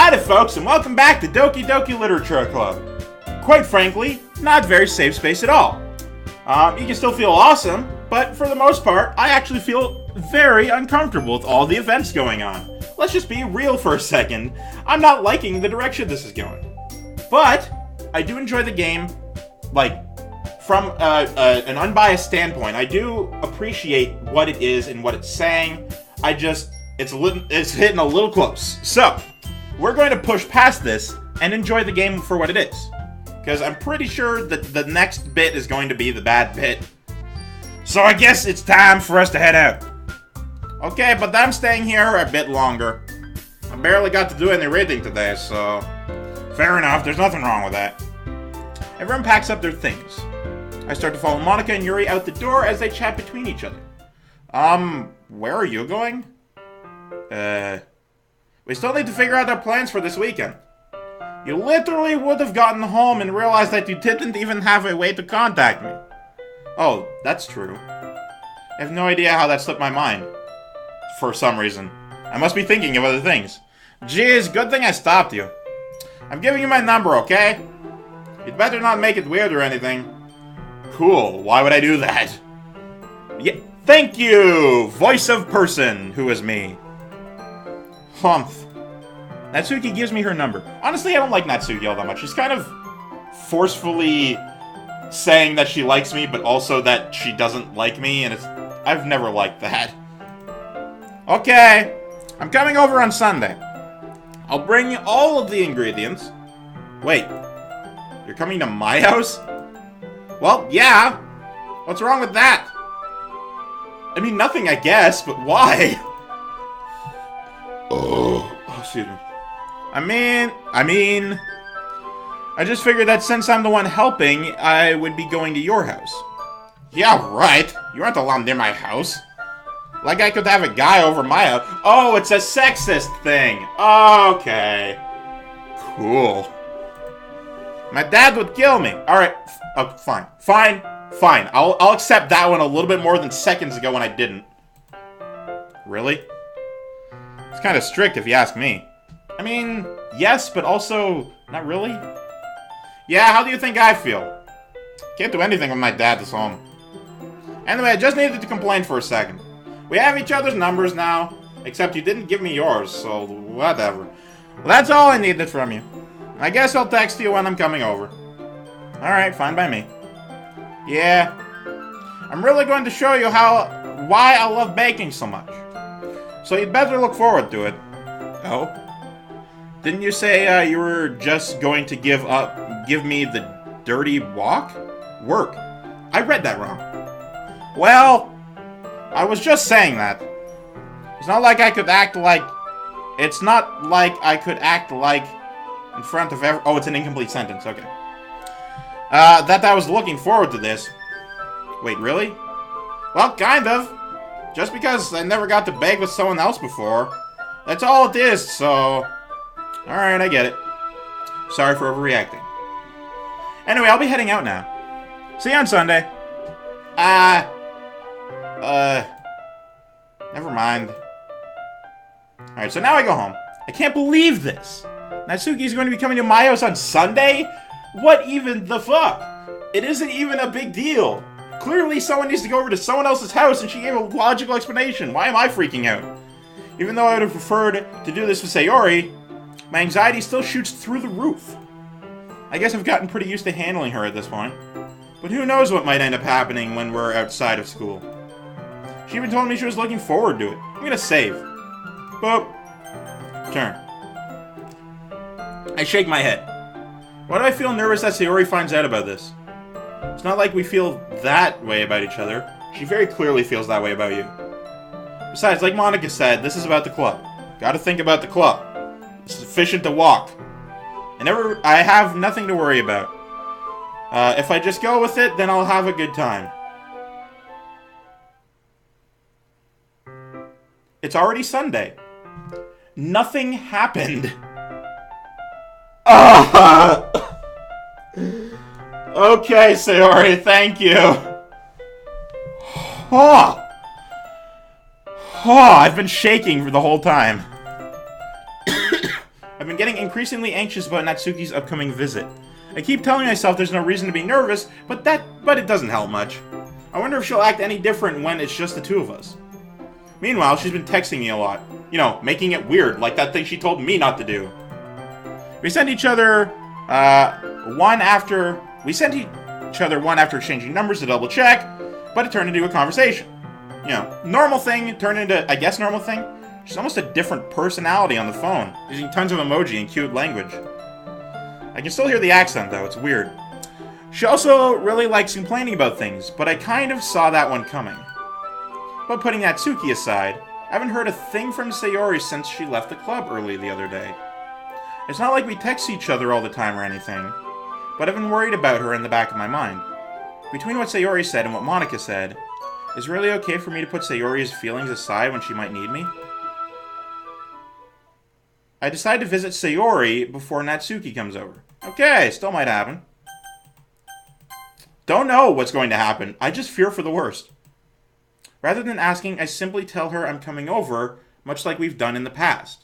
Howdy folks, and welcome back to Doki Literature Club. Quite frankly, not a very safe space at all. You can still feel awesome, but for the most part, I actually feel very uncomfortable with all the events going on. Let's just be real for a second. I'm not liking the direction this is going. But, I do enjoy the game, from an unbiased standpoint. I do appreciate what it is and what it's saying. It's hitting a little close. So, we're going to push past this and enjoy the game for what it is. Because I'm pretty sure that the next bit is going to be the bad bit. So I guess it's time for us to head out. Okay, but I'm staying here a bit longer. I barely got to do any reading today, so... fair enough, there's nothing wrong with that. Everyone packs up their things. I start to follow Monika and Yuri out the door as they chat between each other. Where are you going? We still need to figure out our plans for this weekend. You literally would have gotten home and realized that you didn't even have a way to contact me. Oh, that's true. I have no idea how that slipped my mind. For some reason. I must be thinking of other things. Jeez, good thing I stopped you. I'm giving you my number, okay? You'd better not make it weird or anything. Cool, why would I do that? Yeah, thank you! Voice of person, who is me. Humph. Natsuki gives me her number. Honestly, I don't like Natsuki all that much. She's kind of forcefully saying that she likes me, but also that she doesn't like me, and I've never liked that. Okay, I'm coming over on Sunday. I'll bring you all of the ingredients. Wait, you're coming to my house? Well, yeah. What's wrong with that? I mean, nothing, I guess, but why? Oh, excuse me. I mean, I just figured that since I'm the one helping, I would be going to your house. Yeah, right. You aren't allowed near my house. Like I could have a guy over my house. Oh, it's a sexist thing. Okay. Cool. My dad would kill me. Alright. Fine. Fine. I'll accept that one a little bit more than seconds ago when I didn't. Really? It's kind of strict if you ask me. I mean, yes, but also not really. Yeah, how do you think I feel? Can't do anything when my dad is home. Anyway, I just needed to complain for a second. We have each other's numbers now, except you didn't give me yours, so whatever. Well, that's all I needed from you. I guess I'll text you when I'm coming over. Alright, fine by me. Yeah. I'm really going to show you why I love baking so much. So you'd better look forward to it. Oh? Didn't you say you were just going to give me the dirty work? I read that wrong. Well, I was just saying that. It's not like I could act like in front of oh, it's an incomplete sentence, okay. That I was looking forward to this. Wait, really? Well, kind of. Just because I never got to bake with someone else before. That's all it is, so... Alright, I get it. Sorry for overreacting. Anyway, I'll be heading out now. See you on Sunday. Never mind. Alright, so now I go home. I can't believe this. Natsuki's going to be coming to my house on Sunday? What even the fuck? It isn't even a big deal. Clearly someone needs to go over to someone else's house and she gave a logical explanation. Why am I freaking out? Even though I would have preferred to do this with Sayori, my anxiety still shoots through the roof. I guess I've gotten pretty used to handling her at this point. But who knows what might end up happening when we're outside of school. She even told me she was looking forward to it. I'm gonna save. Boop. Turn. I shake my head. Why do I feel nervous that Sayori finds out about this? It's not like we feel that way about each other. She very clearly feels that way about you. Besides, like Monika said, this is about the club. Gotta think about the club. It's sufficient to walk. I have nothing to worry about. If I just go with it, then I'll have a good time. It's already Sunday. Nothing happened. Okay, Sayori, thank you. I've been shaking for the whole time. I've been getting increasingly anxious about Natsuki's upcoming visit. I keep telling myself there's no reason to be nervous, but it doesn't help much. I wonder if she'll act any different when it's just the two of us. Meanwhile, she's been texting me a lot. You know, making it weird, like that thing she told me not to do. We sent each other one after exchanging numbers to double check, but it turned into a conversation. You know, normal thing turned into, I guess, normal thing. She's almost a different personality on the phone, using tons of emoji and cute language. I can still hear the accent, though. It's weird. She also really likes complaining about things, but I kind of saw that one coming. But putting Natsuki aside, I haven't heard a thing from Sayori since she left the club early the other day. It's not like we text each other all the time or anything, but I've been worried about her in the back of my mind. Between what Sayori said and what Monika said, is it really okay for me to put Sayori's feelings aside when she might need me? I decide to visit Sayori before Natsuki comes over. Okay, still might happen. Don't know what's going to happen. I just fear for the worst. Rather than asking, I simply tell her I'm coming over, much like we've done in the past.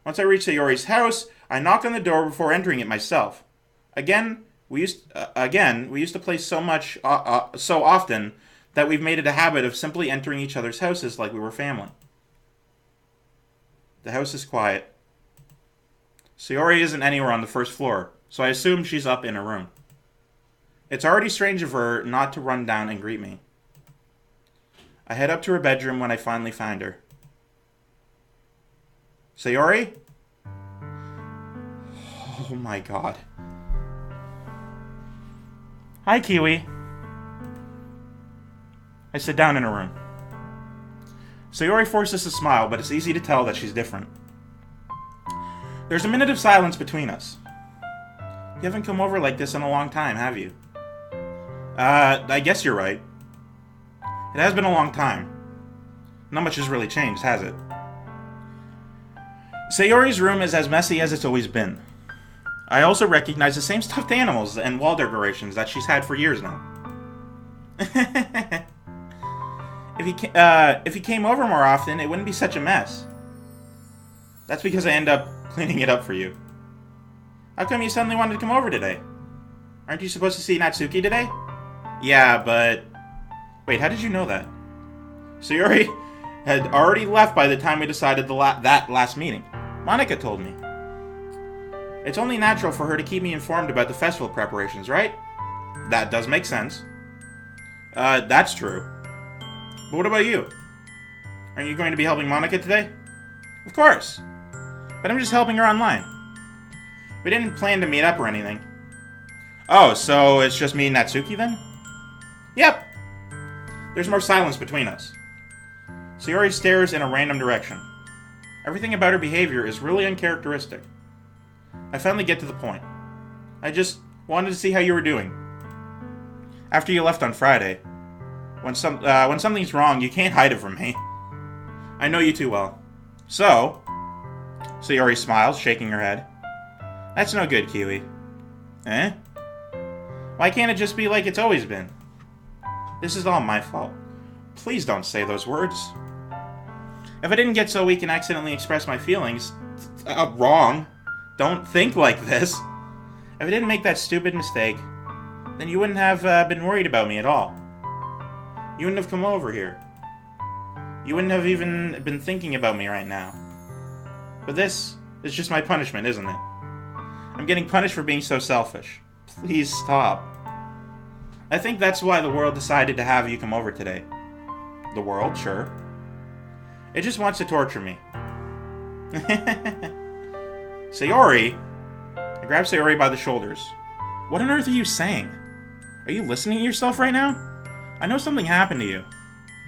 Once I reach Sayori's house, I knock on the door before entering it myself. Again, we used to play so often that we've made it a habit of simply entering each other's houses like we were family. The house is quiet. Sayori isn't anywhere on the first floor, so I assume she's up in her room. It's already strange of her not to run down and greet me. I head up to her bedroom when I finally find her. Sayori? Oh my god. Hi, Keywii. I sit down in her room. Sayori forces a smile, but it's easy to tell that she's different. There's a minute of silence between us. You haven't come over like this in a long time, have you? I guess you're right. It has been a long time. Not much has really changed, has it? Sayori's room is as messy as it's always been. I also recognize the same stuffed animals and wall decorations that she's had for years now. If he came over more often, it wouldn't be such a mess. That's because I end up cleaning it up for you. How come you suddenly wanted to come over today? Aren't you supposed to see Natsuki today? Yeah, but... Wait, how did you know that? Sayori had already left by the time we decided that last meeting. Monika told me. It's only natural for her to keep me informed about the festival preparations, right? That does make sense. That's true. But what about you? Aren't you going to be helping Monika today? Of course. But I'm just helping her online. We didn't plan to meet up or anything. Oh, so it's just me and Natsuki then? Yep. There's more silence between us. Sayori stares in a random direction. Everything about her behavior is really uncharacteristic. I finally get to the point. I just wanted to see how you were doing. After you left on Friday. When something's wrong, you can't hide it from me. I know you too well. So... Sayori smiles, shaking her head. That's no good, Keywii. Eh? Why can't it just be like it's always been? This is all my fault. Please don't say those words. If I didn't get so weak and accidentally express my feelings... wrong. Don't think like this. If I didn't make that stupid mistake, then you wouldn't have been worried about me at all. You wouldn't have come over here. You wouldn't have even been thinking about me right now. But this is just my punishment, isn't it? I'm getting punished for being so selfish. Please stop. I think that's why the world decided to have you come over today. The world, sure. It just wants to torture me. Sayori! I grab Sayori by the shoulders. What on earth are you saying? Are you listening to yourself right now? I know something happened to you.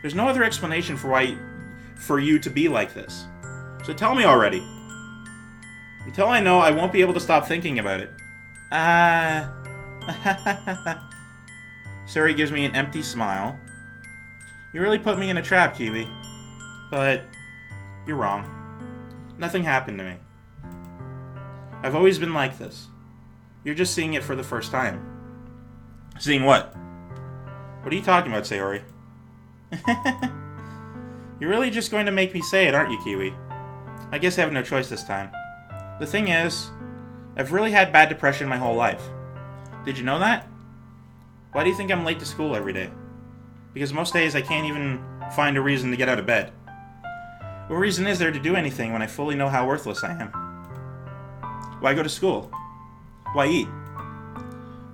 There's no other explanation for you to be like this. So tell me already. Until I know, I won't be able to stop thinking about it. Sayori gives me an empty smile. You really put me in a trap, Keywii. But you're wrong. Nothing happened to me. I've always been like this. You're just seeing it for the first time. Seeing what? What are you talking about, Sayori? You're really just going to make me say it, aren't you, Keywii? I guess I have no choice this time. The thing is, I've really had bad depression my whole life. Did you know that? Why do you think I'm late to school every day? Because most days I can't even find a reason to get out of bed. What reason is there to do anything when I fully know how worthless I am? Why go to school? Why eat?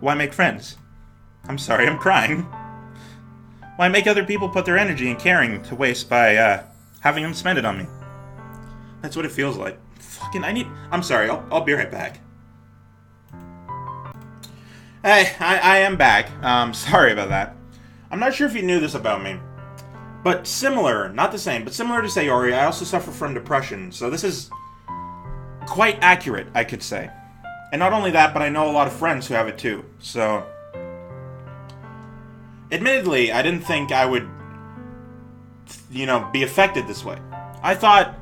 Why make friends? I'm sorry, I'm crying. Why make other people put their energy and caring to waste by, having them spend it on me? That's what it feels like. I'm sorry, I'll be right back. Hey, I am back. Sorry about that. I'm not sure if you knew this about me, but similar, not the same, but similar to Sayori, I also suffer from depression, so this is quite accurate, I could say. And not only that, but I know a lot of friends who have it too, so... Admittedly, I didn't think I would, be affected this way. I thought,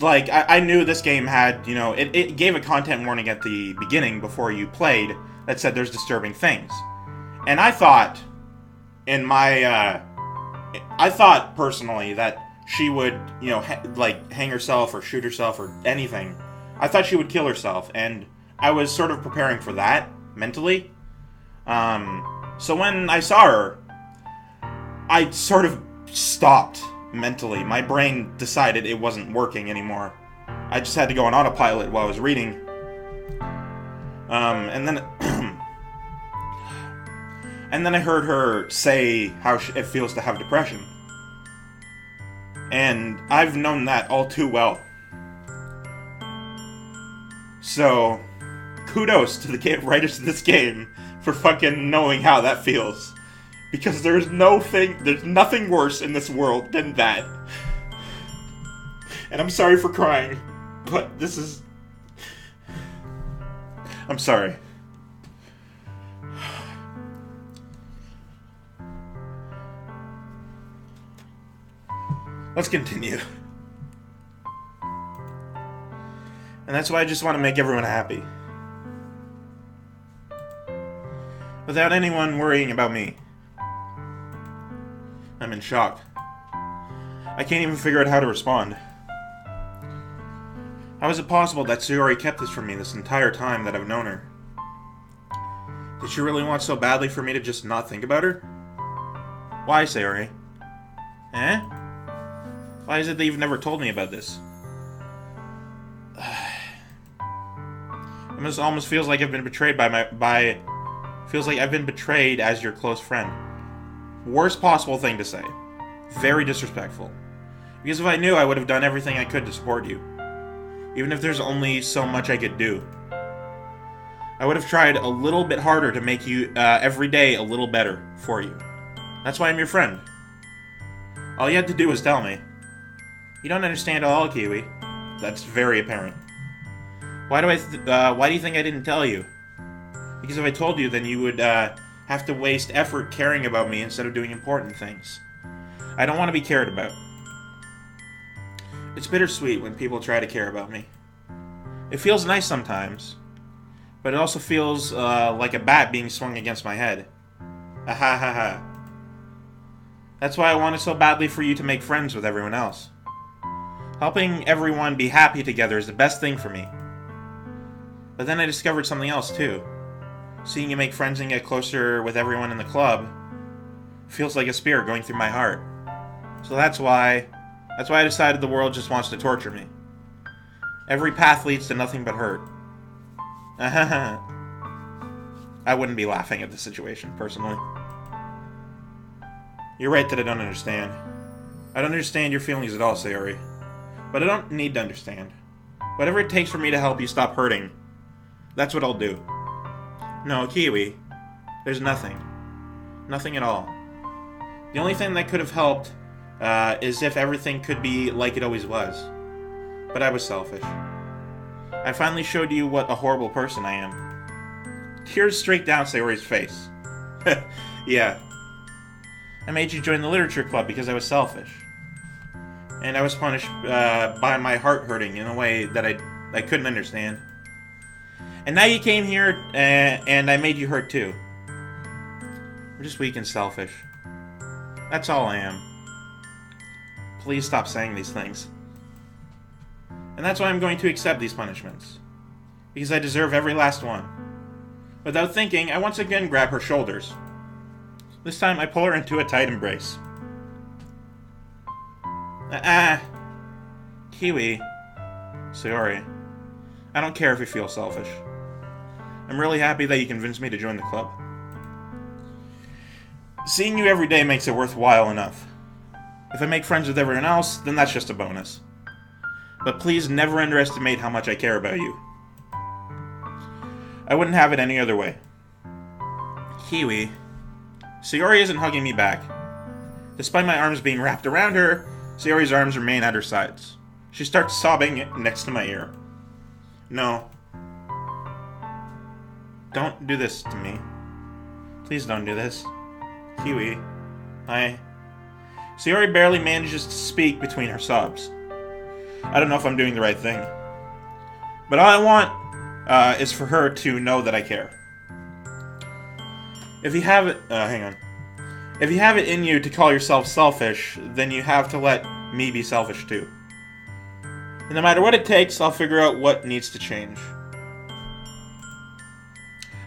I knew this game had, it gave a content warning at the beginning before you played that said there's disturbing things. And I thought, I thought personally that she would, hang herself or shoot herself or anything. I thought she would kill herself, and I was sort of preparing for that, mentally. So when I saw her, I sort of stopped mentally. My brain decided it wasn't working anymore. I just had to go on autopilot while I was reading. And then... and then I heard her say how it feels to have depression. And I've known that all too well. So, kudos to the writers of this game for fucking knowing how that feels. Because there's nothing worse in this world than that. And I'm sorry for crying, but this is... I'm sorry. Let's continue. And that's why I just want to make everyone happy. Without anyone worrying about me. I'm in shock. I can't even figure out how to respond. How is it possible that Sayori kept this from me this entire time that I've known her? Did she really want so badly for me to just not think about her? Why, Sayori? Eh? Why is it that you've never told me about this? It almost feels like I've been betrayed feels like I've been betrayed as your close friend. Worst possible thing to say. Very disrespectful. Because if I knew, I would have done everything I could to support you. Even if there's only so much I could do. I would have tried a little bit harder to make you, every day, a little better for you. That's why I'm your friend. All you had to do was tell me. You don't understand at all, Keywii. That's very apparent. Why do you think I didn't tell you? Because if I told you, then you would, have to waste effort caring about me instead of doing important things. I don't want to be cared about. It's bittersweet when people try to care about me. It feels nice sometimes, but it also feels like a bat being swung against my head. Ha ha ha. That's why I wanted so badly for you to make friends with everyone else. Helping everyone be happy together is the best thing for me. But then I discovered something else too. Seeing you make friends and get closer with everyone in the club feels like a spear going through my heart. So that's why I decided the world just wants to torture me. Every path leads to nothing but hurt. I wouldn't be laughing at the situation, personally. You're right that I don't understand. I don't understand your feelings at all, Sayori. But I don't need to understand. Whatever it takes for me to help you stop hurting, that's what I'll do. No, Keywii, there's nothing. Nothing at all. The only thing that could have helped is if everything could be like it always was. But I was selfish. I finally showed you what a horrible person I am. Tears streaked down Sayori's face. Yeah. I made you join the literature club because I was selfish. And I was punished by my heart hurting in a way that I couldn't understand. And now you came here, and I made you hurt too. I'm just weak and selfish. That's all I am. Please stop saying these things. And that's why I'm going to accept these punishments. Because I deserve every last one. Without thinking, I once again grab her shoulders. This time, I pull her into a tight embrace. Keywii. Sayori. I don't care if you feel selfish. I'm really happy that you convinced me to join the club. Seeing you every day makes it worthwhile enough. If I make friends with everyone else, then that's just a bonus. But please never underestimate how much I care about you. I wouldn't have it any other way. Keywii. Sayori isn't hugging me back. Despite my arms being wrapped around her, Sayori's arms remain at her sides. She starts sobbing next to my ear. No. Don't do this to me. Please don't do this. Keywii. Sayori barely manages to speak between her sobs. I don't know if I'm doing the right thing. But all I want is for her to know that I care. If you have it... hang on. If you have it in you to call yourself selfish, then you have to let me be selfish too. And no matter what it takes, I'll figure out what needs to change.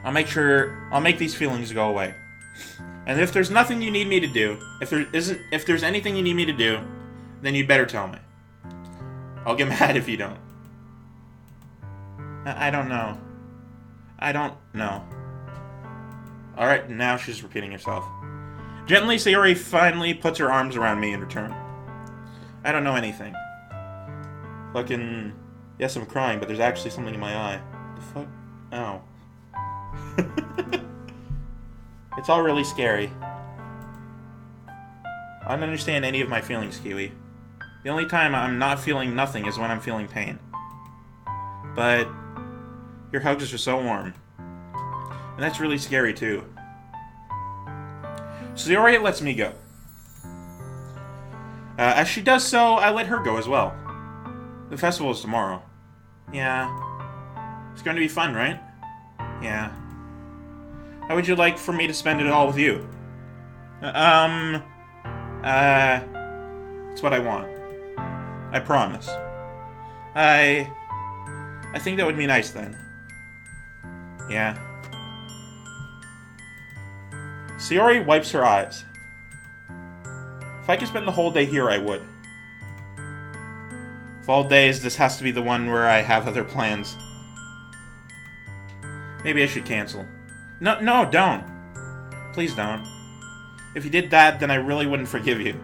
I'll make these feelings go away. And if there's nothing you need me to do, if there's anything you need me to do, then you better tell me. I'll get mad if you don't. I don't know. I don't know. Alright, now she's repeating herself. Gently, Sayori finally puts her arms around me in return. I don't know anything. Fucking... Yes, I'm crying, but there's actually something in my eye. The fuck? Ow. It's all really scary. I don't understand any of my feelings, Keywii. The only time I'm not feeling nothing is when I'm feeling pain. But... Your hugs are so warm. And that's really scary, too. Sayori lets me go. As she does so, I let her go as well. The festival is tomorrow. Yeah. It's going to be fun, right? Yeah. How would you like for me to spend it all with you? It's what I want. I promise. I think that would be nice then. Yeah. Sayori wipes her eyes. If I could spend the whole day here, I would. Of all days, this has to be the one where I have other plans. Maybe I should cancel. No, don't. Please don't. If you did that, then I really wouldn't forgive you.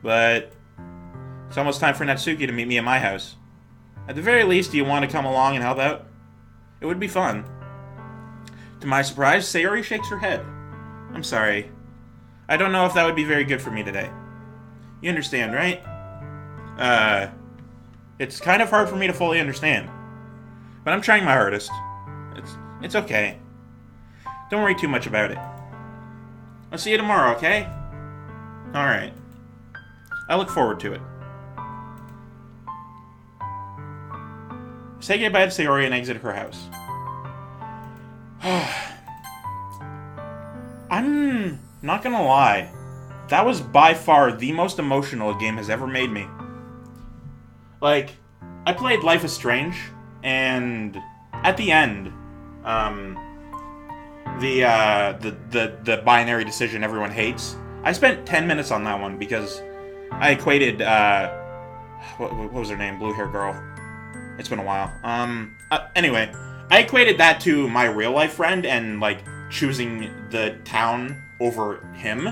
But it's almost time for Natsuki to meet me at my house. At the very least, do you want to come along and help out? It would be fun. To my surprise, Sayori shakes her head. I'm sorry. I don't know if that would be very good for me today. You understand, right? It's kind of hard for me to fully understand. But I'm trying my hardest. It's okay. Don't worry too much about it. I'll see you tomorrow, okay? Alright. I look forward to it. Say goodbye to Sayori and exit her house. I'm not gonna lie. That was by far the most emotional a game has ever made me. Like, I played Life is Strange, and at the end, the binary decision everyone hates, I spent 10 minutes on that one because I equated, what was her name? Blue hair girl. It's been a while. Anyway, I equated that to my real life friend and, like, choosing the town over him.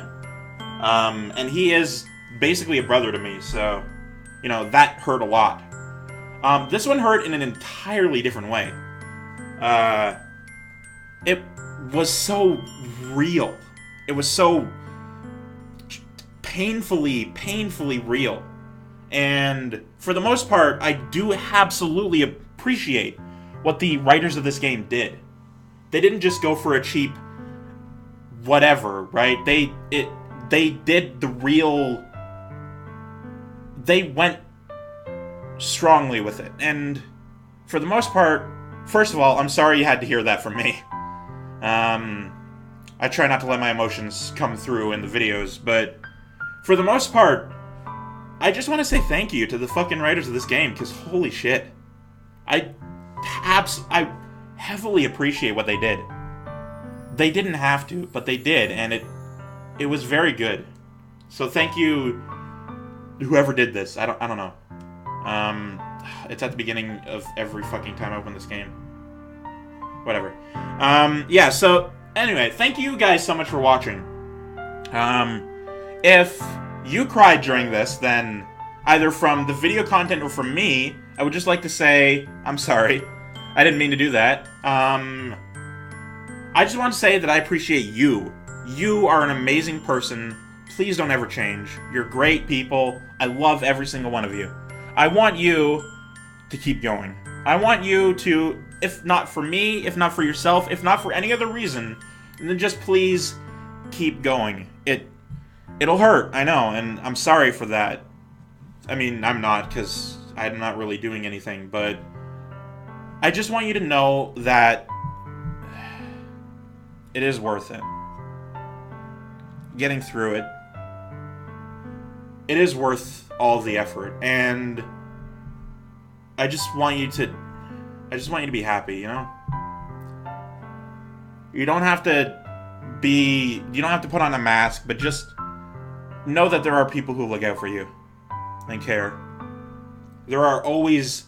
And he is basically a brother to me, so, you know, that hurt a lot. This one hurt in an entirely different way. It was so real. It was so painfully real. And for the most part, I do absolutely appreciate what the writers of this game did. They didn't just go for a cheap whatever, right? They did the real... They went strongly with it. And for the most part, first of all, I'm sorry you had to hear that from me. I try not to let my emotions come through in the videos, but for the most part, I just want to say thank you to the fucking writers of this game, because holy shit. I I heavily appreciate what they did. They didn't have to, but they did, and it was very good. So thank you, whoever did this. I don't know. It's at the beginning of every fucking time I open this game. Whatever. Yeah, so, anyway, thank you guys so much for watching. If you cried during this, then either from the video content or from me, I would just like to say, I'm sorry. I didn't mean to do that. I just want to say that I appreciate you. You are an amazing person. Please don't ever change. You're great people. I love every single one of you. I want you to keep going. I want you to, if not for me, if not for yourself, if not for any other reason, then just please keep going. It'll hurt, I know, and I'm sorry for that. I mean, I'm not, because I'm not really doing anything, but I just want you to know that it is worth it. Getting through it. It is worth all the effort, and I just want you to be happy, you know? You don't have to put on a mask, but just know that there are people who look out for you and care. There are always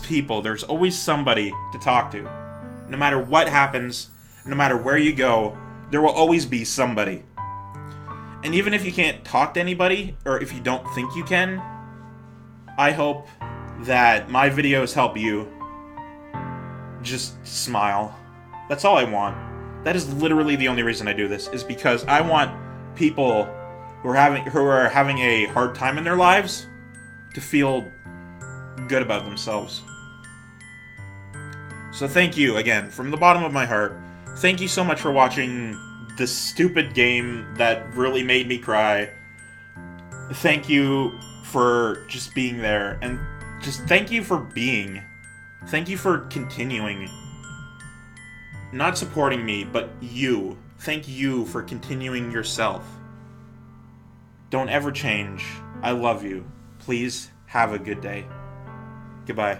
people, there's always somebody to talk to. No matter what happens, no matter where you go, there will always be somebody. And even if you can't talk to anybody, or if you don't think you can, I hope that my videos help you just smile. That's all I want. That is literally the only reason I do this, is because I want people who are having a hard time in their lives to feel good about themselves. So thank you again, from the bottom of my heart. Thank you so much for watching this stupid game that really made me cry. Thank you for just being there, and just thank you for being. Thank you for continuing. Not supporting me, but you. Thank you for continuing yourself. Don't ever change. I love you. Please have a good day. Goodbye.